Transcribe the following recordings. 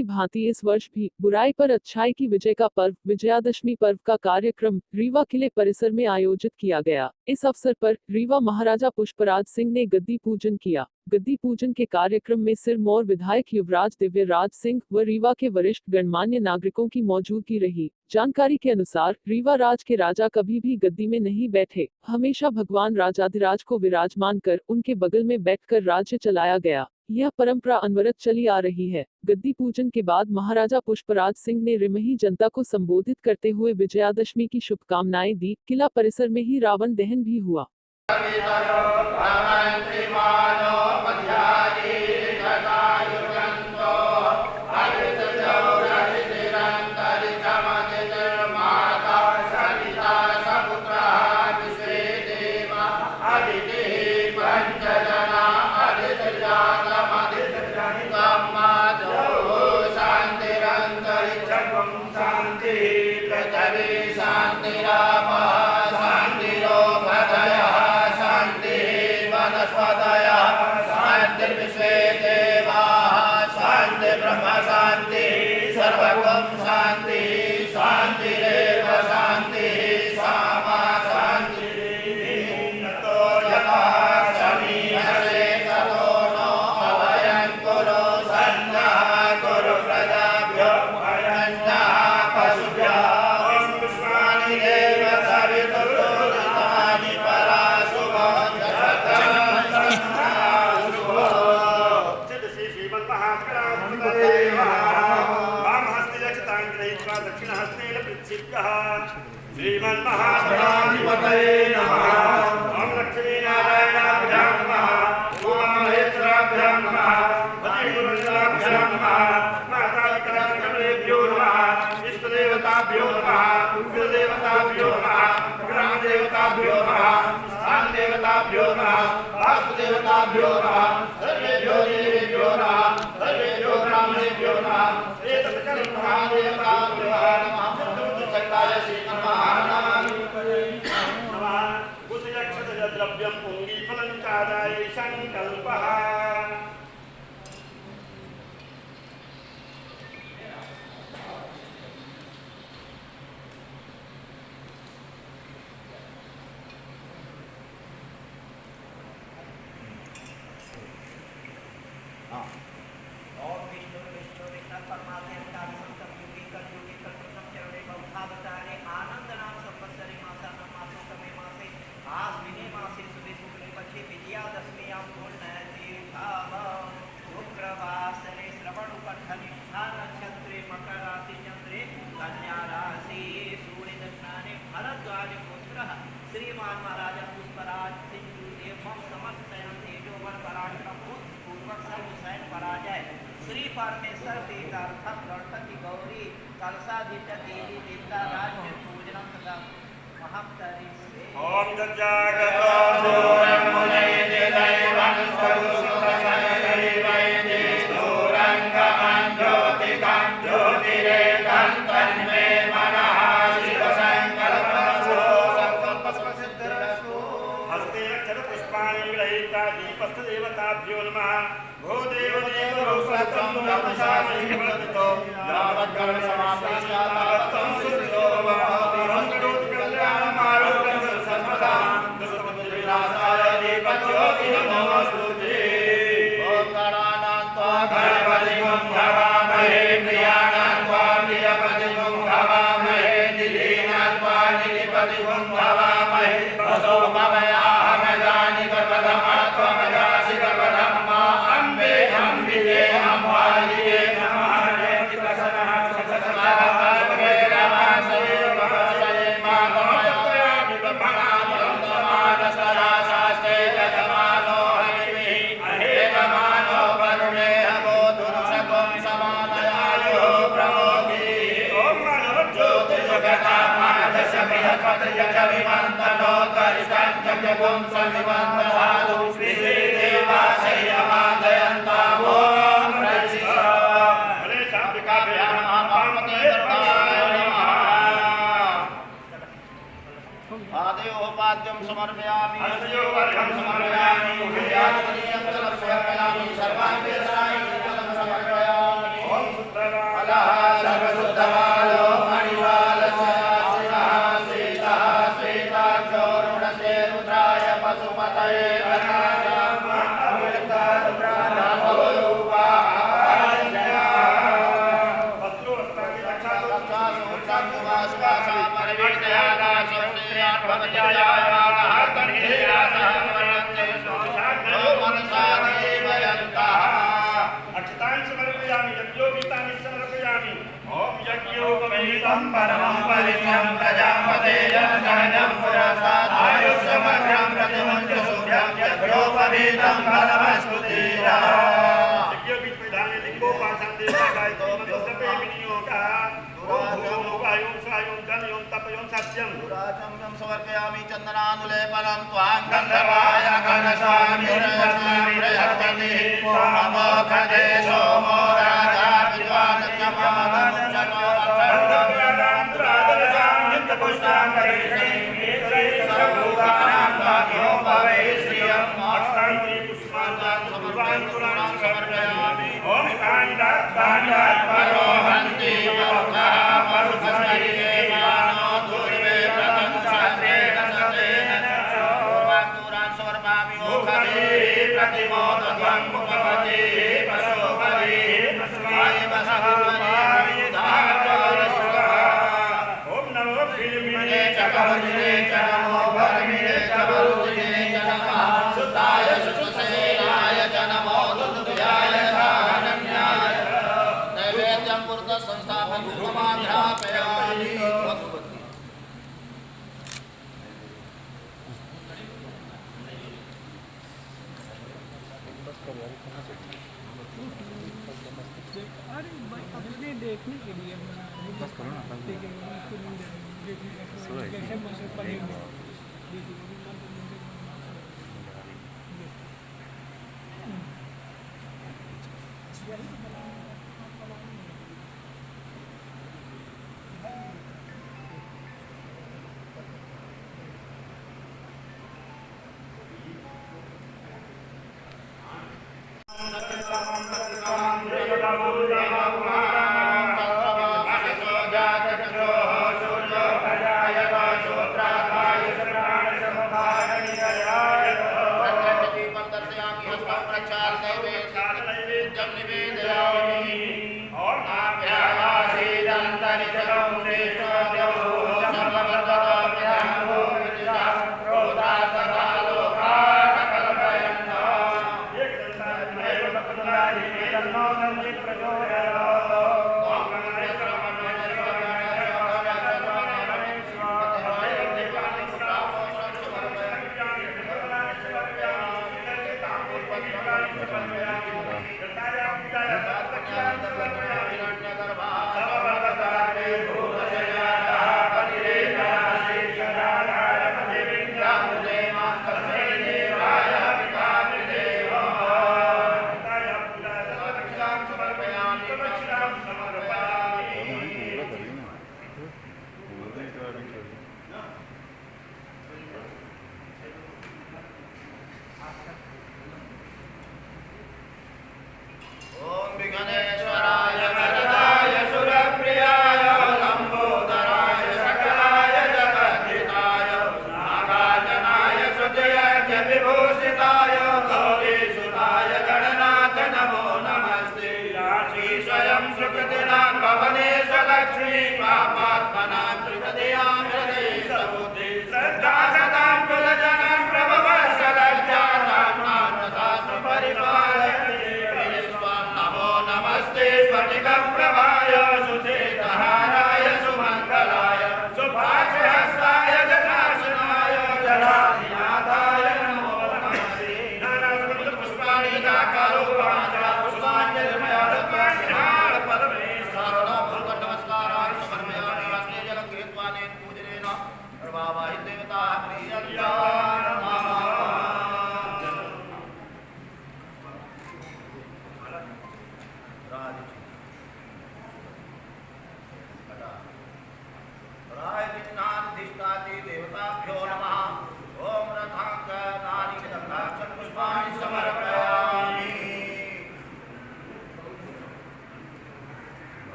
की भांति इस वर्ष भी बुराई पर अच्छाई की विजय का पर्व विजयादशमी पर्व का कार्यक्रम रीवा किले परिसर में आयोजित किया गया। इस अवसर पर रीवा महाराजा पुष्पराज सिंह ने गद्दी पूजन किया। गद्दी पूजन के कार्यक्रम में सिरमौर विधायक युवराज दिव्य राज सिंह व रीवा के वरिष्ठ गणमान्य नागरिकों की मौजूदगी रही। जानकारी के अनुसार रीवा राज के राजा कभी भी गद्दी में नहीं बैठे, हमेशा भगवान राजाधिराज को विराजमान कर उनके बगल में बैठकर राज्य चलाया गया। यह परंपरा अनवरत चली आ रही है। गद्दी पूजन के बाद महाराजा पुष्पराज सिंह ने रिमही जनता को संबोधित करते हुए विजयादशमी की शुभकामनाएं दी। किला परिसर में ही रावण दहन भी हुआ। श्रीमन्महागणाधिपतये नमः। ओम लक्ष्मीनारायणाभ्यां नमः। ओम महेश्वराभ्यां नमः। पतिपुरुषाभ्यां नमः। मातापितृभ्यो नमः। इष्टदेवताभ्यो नमः। कुलदेवताभ्यो नमः। ग्रामदेवताभ्यो नमः। स्थानदेवताभ्यो नमः। वास्तुदेवताभ्यो नमः। सर्वेभ्यो देवेभ्यो नमः। सर्वेभ्यो ब्राह्मणेभ्यो नमः। एतत्कर्महादेवताभ्यो नमः। द्रव्यं पुंगीफलं चादाय संकल्पः। श्रीमान महाराजा पुष्पराज सिंह एवं समस्त तेजोवर पराक्रम पूर्वक सर्वसैन पराजय श्री परमेश्वर पीतार्थम गणपति गौरी कलशाधिष्ठ देवी देवता राज्य पूजनम तथा महत्तरी ओम जजागतो दूरं मुने दैवं स्वरूपसमयदैवैदे दूरंगमं ज्योतिकं ज्योतिरेकं तन्मे मनः शिवसंकल्पसो संकल्पसिद्धिरस्तु। हस्ते अक्षरपुष्पाणि विरहिता दीपस्थदेवताभ्यो नमः। भो देवदेवरूपं नमसामि वर्तितो रामगणसमाप्तस्यात्तं सुतो भवति हंसरोति कल्याणमारोग्यं सर्वदा दुष्टविनाशाय दीपज्योतिः नमोऽस्तुते। ओम गणानान्त्वा गणपतिं भवामहे प्रियाणान्त्वा प्रियपतिं भवामहे निधीनान्त्वा निधिपतिं भवामहे वसो ममयाहमजानि प्रथमा त्वमजासि प्रथमा अम्बे अम्बिके अम्बालिके नमः। आदेयोपाद्यं समर्पयामि आदेयोपाद्यं समर्पयामि उभयादिकं समर्पयामि सर्वांगे समर्पयामि। ओम रक्तवालो मणिवालस्यासिनः सीतः श्वेताक्षोरुणसे रुद्राय पशुपतये परमं परित्रं प्रजापते जनसहजं पुरस्तात् आयुष्यमग्रं प्रतिमुञ्च शुभ्रं यज्ञोपवीतं फलमस्तुतीरा दुराचम्यं समर्पयामि चन्दनानुलेपनं त्वां गन्धर्वाय घनश्यामि बृहस्पतिः अमोघदे सोमो राजा विद्वानस्यमानमुच्चतो देखने के लिए बस करो ना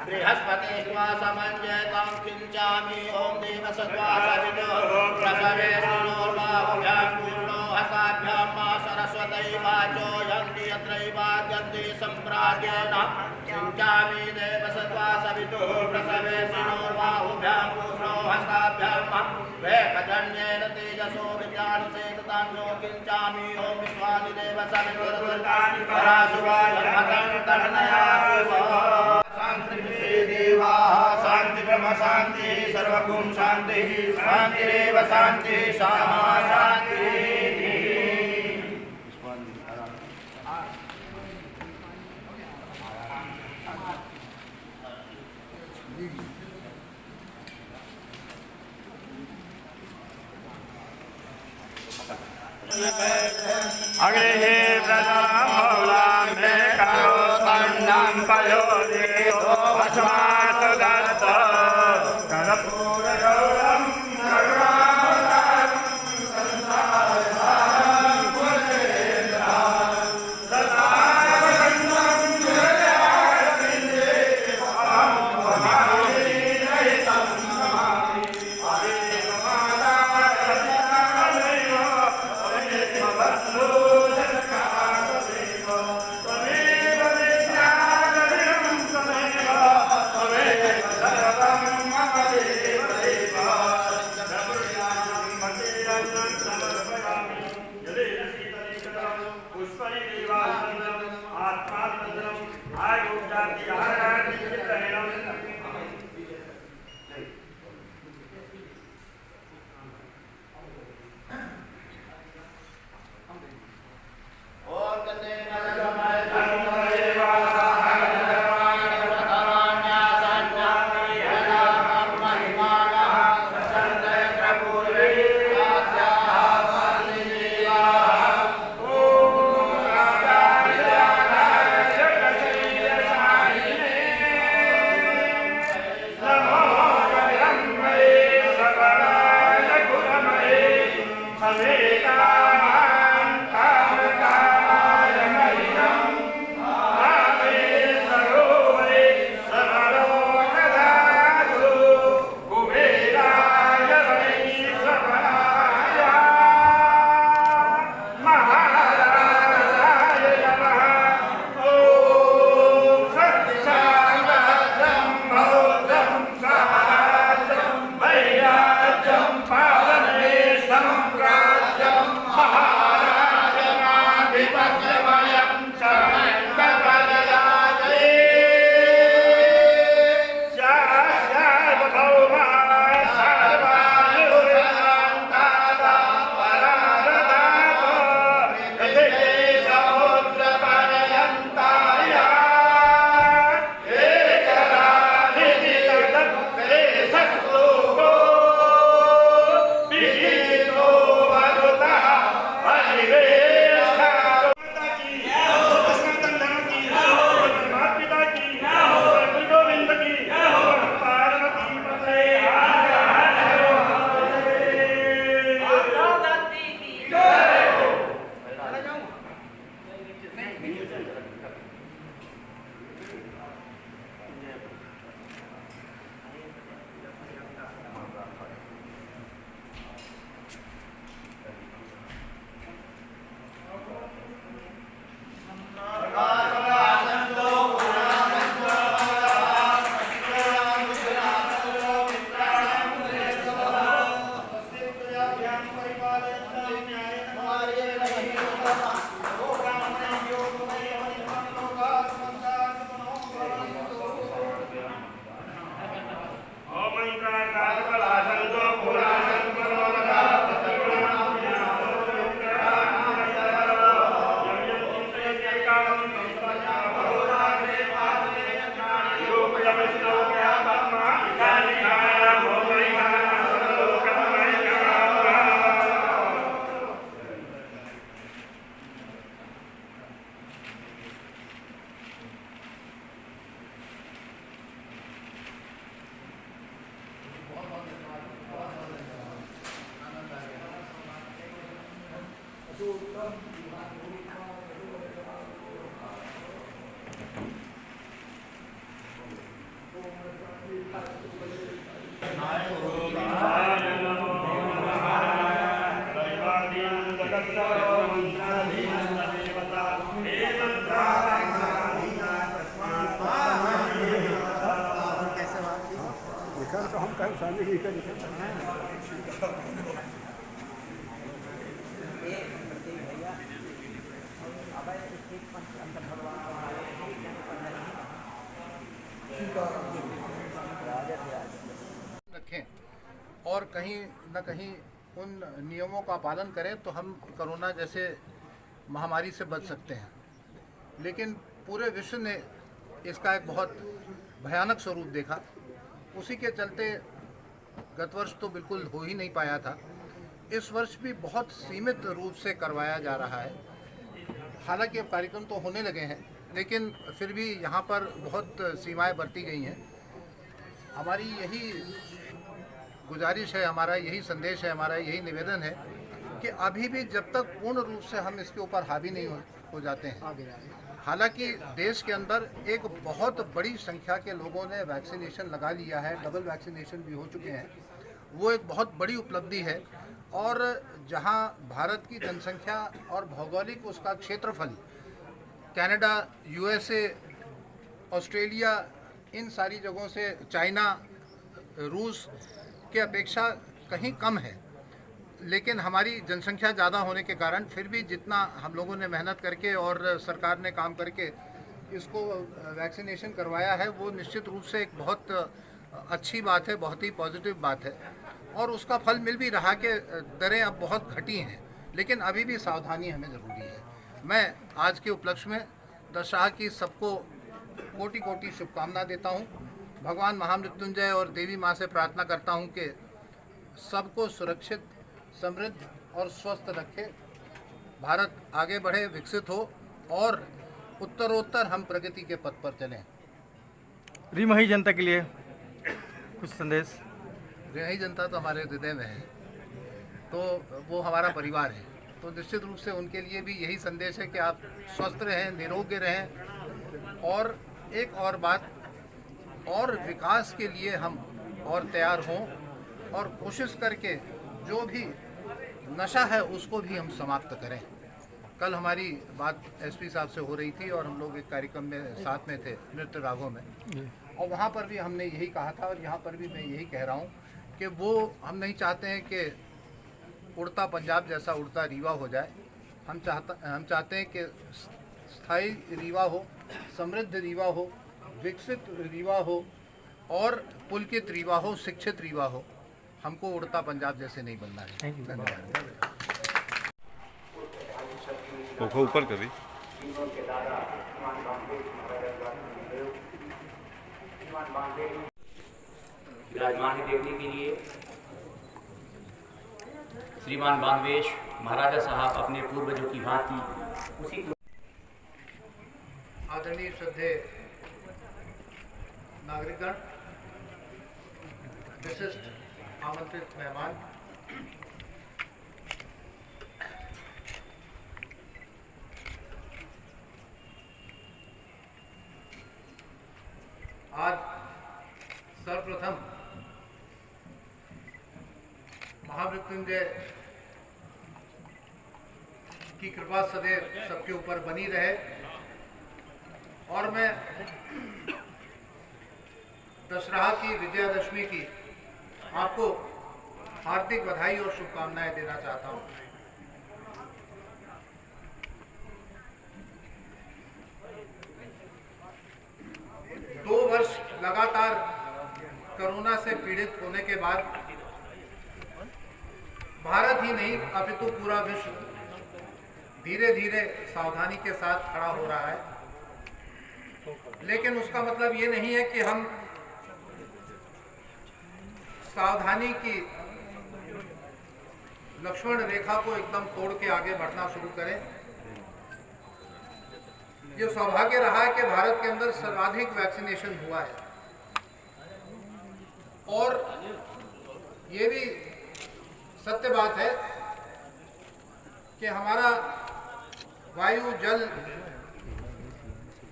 बृहस्पतिस्त्वा समञ्जयतां किञ्चामि ॐ देवसत्त्वा सवितो प्रसवे श्रीनोर्बाहुभ्यां पूर्णो हस्ताभ्यां मा सरस्वती वाचो यन्ति यत्रैवाद्यन्ति सम्प्राज्ञेन किञ्चामि देवसत्त्वा सवितो प्रसवे श्रीनोर्बाहुभ्यां पूर्णो हस्ताभ्यां मा वेकजन्येन तेजसो विद्यानुसेततां यो किञ्चामि ॐ विश्वानि देव सवितुर्वृतानि पराशुराय हतं तन्नया शांति ब्रह्म शांति सर्वगुण शांति शांतिरेव शांति सामा शांति अग्रे प्रजामौलां मे करोतन्नं पयोदितो भस्मात् दत्त कर्पूरगौरं करुणावतारं संसारसारं पुरेन्द्रं सदानन्दं जयारविन्दे अहं भवानीरहितं नमामि तो हम कल शादी ही करेंगे। रखें और कहीं न कहीं उन नियमों का पालन करें तो हम कोरोना जैसे महामारी से बच सकते हैं। लेकिन पूरे विश्व ने इसका एक बहुत भयानक स्वरूप देखा। उसी के चलते गत वर्ष तो बिल्कुल हो ही नहीं पाया था। इस वर्ष भी बहुत सीमित रूप से करवाया जा रहा है। हालांकि अब कार्यक्रम तो होने लगे हैं, लेकिन फिर भी यहाँ पर बहुत सीमाएं बरती गई हैं। हमारी यही गुजारिश है, हमारा यही संदेश है, हमारा यही निवेदन है कि अभी भी जब तक पूर्ण रूप से हम इसके ऊपर हावी नहीं हो जाते हैं, हालांकि देश के अंदर एक बहुत बड़ी संख्या के लोगों ने वैक्सीनेशन लगा लिया है, डबल वैक्सीनेशन भी हो चुके हैं, वो एक बहुत बड़ी उपलब्धि है। और जहां भारत की जनसंख्या और भौगोलिक उसका क्षेत्रफल कनाडा, यूएसए, ऑस्ट्रेलिया, इन सारी जगहों से, चाइना, रूस के अपेक्षा कहीं कम है, लेकिन हमारी जनसंख्या ज़्यादा होने के कारण फिर भी जितना हम लोगों ने मेहनत करके और सरकार ने काम करके इसको वैक्सीनेशन करवाया है, वो निश्चित रूप से एक बहुत अच्छी बात है, बहुत ही पॉजिटिव बात है। और उसका फल मिल भी रहा कि दरें अब बहुत घटी हैं, लेकिन अभी भी सावधानी हमें ज़रूरी है। मैं आज के उपलक्ष्य में दशहरा की सबको कोटि कोटि शुभकामना देता हूँ। भगवान महामृत्युंजय और देवी माँ से प्रार्थना करता हूँ कि सबको सुरक्षित, समृद्ध और स्वस्थ रखे, भारत आगे बढ़े, विकसित हो और उत्तरोत्तर हम प्रगति के पथ पर चलें। रिमही जनता के लिए कुछ संदेश। रिमही जनता तो हमारे हृदय में है, तो वो हमारा परिवार है, तो निश्चित रूप से उनके लिए भी यही संदेश है कि आप स्वस्थ रहें, निरोगी रहें। और एक और बात, और विकास के लिए हम और तैयार हों और कोशिश करके जो भी नशा है उसको भी हम समाप्त करें। कल हमारी बात एसपी साहब से हो रही थी और हम लोग एक कार्यक्रम में साथ में थे, नृत्य रागों में, और वहाँ पर भी हमने यही कहा था और यहाँ पर भी मैं यही कह रहा हूँ कि वो हम नहीं चाहते हैं कि उड़ता पंजाब जैसा उड़ता रीवा हो जाए। हम चाहते हैं कि स्थायी रीवा हो, समृद्ध रीवा हो, विकसित रीवा हो और पुलकित रीवा हो, शिक्षित रीवा हो। हमको उड़ता पंजाब जैसे नहीं बनना है। धन्यवाद। ऊपर कभी विराजमान देखने के लिए श्रीमान बांग्वेश महाराजा साहब अपने पूर्वजों की भांति उसी आदरणीय श्रद्धेय नागरिकगण, विशिष्ट आमंत्रित मेहमान, आज सर्वप्रथम महामृत्युंजय की कृपा सदैव सबके ऊपर बनी रहे। और मैं दशहरा की, विजयादशमी की आपको हार्दिक बधाई और शुभकामनाएं देना चाहता हूं। दो वर्ष लगातार कोरोना से पीड़ित होने के बाद भारत ही नहीं अपितु पूरा विश्व धीरे धीरे सावधानी के साथ खड़ा हो रहा है। लेकिन उसका मतलब ये नहीं है कि हम सावधानी की लक्ष्मण रेखा को एकदम तोड़ के आगे बढ़ना शुरू करें। ये सौभाग्य रहा है कि भारत के अंदर सर्वाधिक वैक्सीनेशन हुआ है और ये भी सत्य बात है कि हमारा वायु, जल,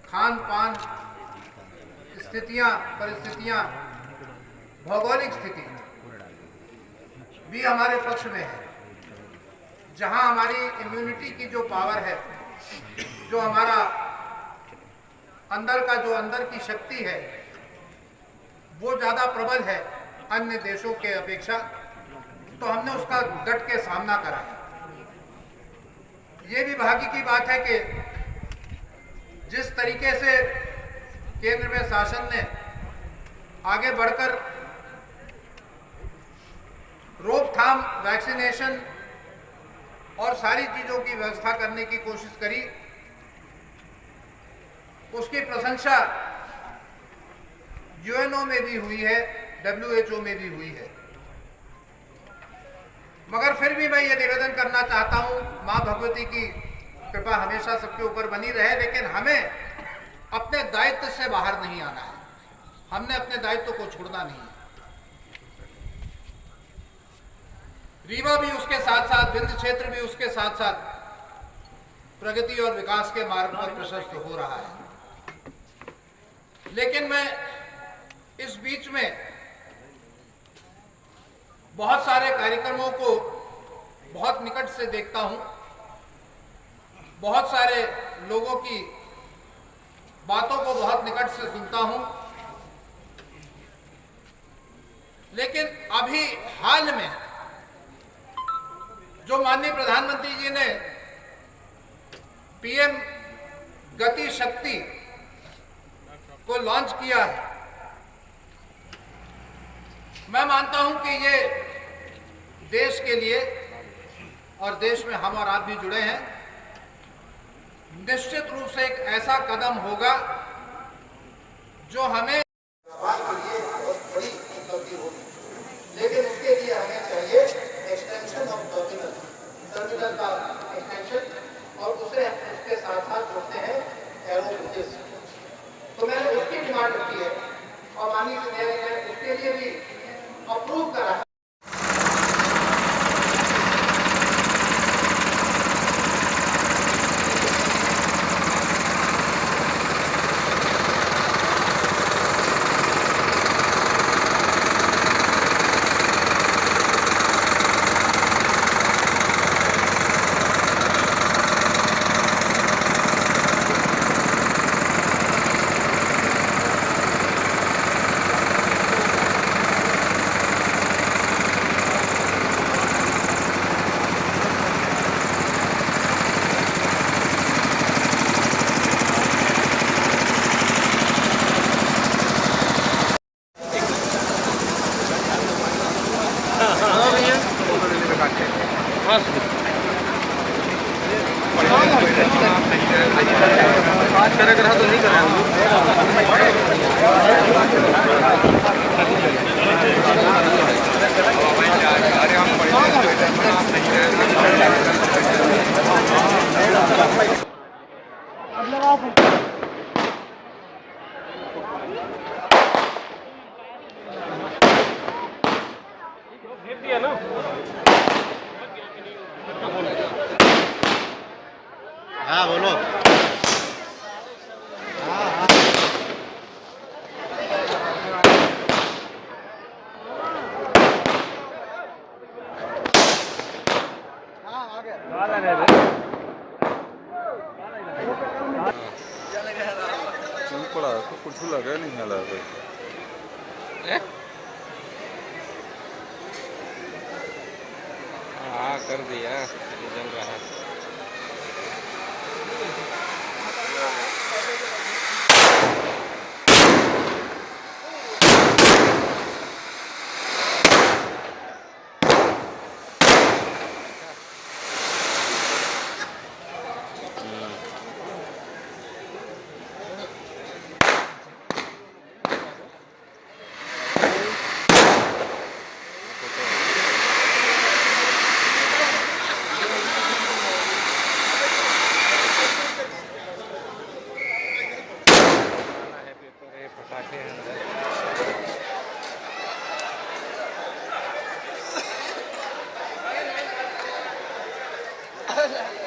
खान पान परिस्थितियां, भौगोलिक स्थिति भी हमारे पक्ष में है। जहां हमारी इम्यूनिटी की जो पावर है, जो हमारा अंदर की शक्ति है, वो ज़्यादा प्रबल है अन्य देशों के अपेक्षा, तो हमने उसका डट के सामना करा। ये भी भाग्य की बात है कि जिस तरीके से केंद्र में शासन ने आगे बढ़कर रोकथाम, वैक्सीनेशन और सारी चीज़ों की व्यवस्था करने की कोशिश करी, उसकी प्रशंसा यूएनओ में भी हुई है, WHO में भी हुई है। मगर फिर भी मैं ये निवेदन करना चाहता हूँ, माँ भगवती की कृपा हमेशा सबके ऊपर बनी रहे, लेकिन हमें अपने दायित्व से बाहर नहीं आना है। हमने अपने दायित्व को छोड़ना नहीं है। रीवा भी उसके साथ साथ, विंध्य क्षेत्र भी उसके साथ साथ प्रगति और विकास के मार्ग पर प्रशस्त हो रहा है। लेकिन मैं इस बीच में बहुत सारे कार्यक्रमों को बहुत निकट से देखता हूं, बहुत सारे लोगों की बातों को बहुत निकट से सुनता हूं, लेकिन अभी हाल में जो माननीय प्रधानमंत्री जी ने PM गति शक्ति को लॉन्च किया है, मैं मानता हूं कि ये देश के लिए, और देश में हम और आप भी जुड़े हैं, निश्चित रूप से एक ऐसा कदम होगा जो हमें लेकिन उसके लिए हमें चाहिए एक्सटेंशन ऑफ टर्मिनल का एक्सटेंशन, और उसके साथ साथ जोड़ते हैं एरो ब्रिजेस। तो मैंने उसकी डिमांड रखी है और माननीय न्यायालय ने उसके लिए भी अप्रूव करा। हाँ बोलो। पड़ा तो कुछ लगा नहीं है लगा हाँ कर दिया जल रहा है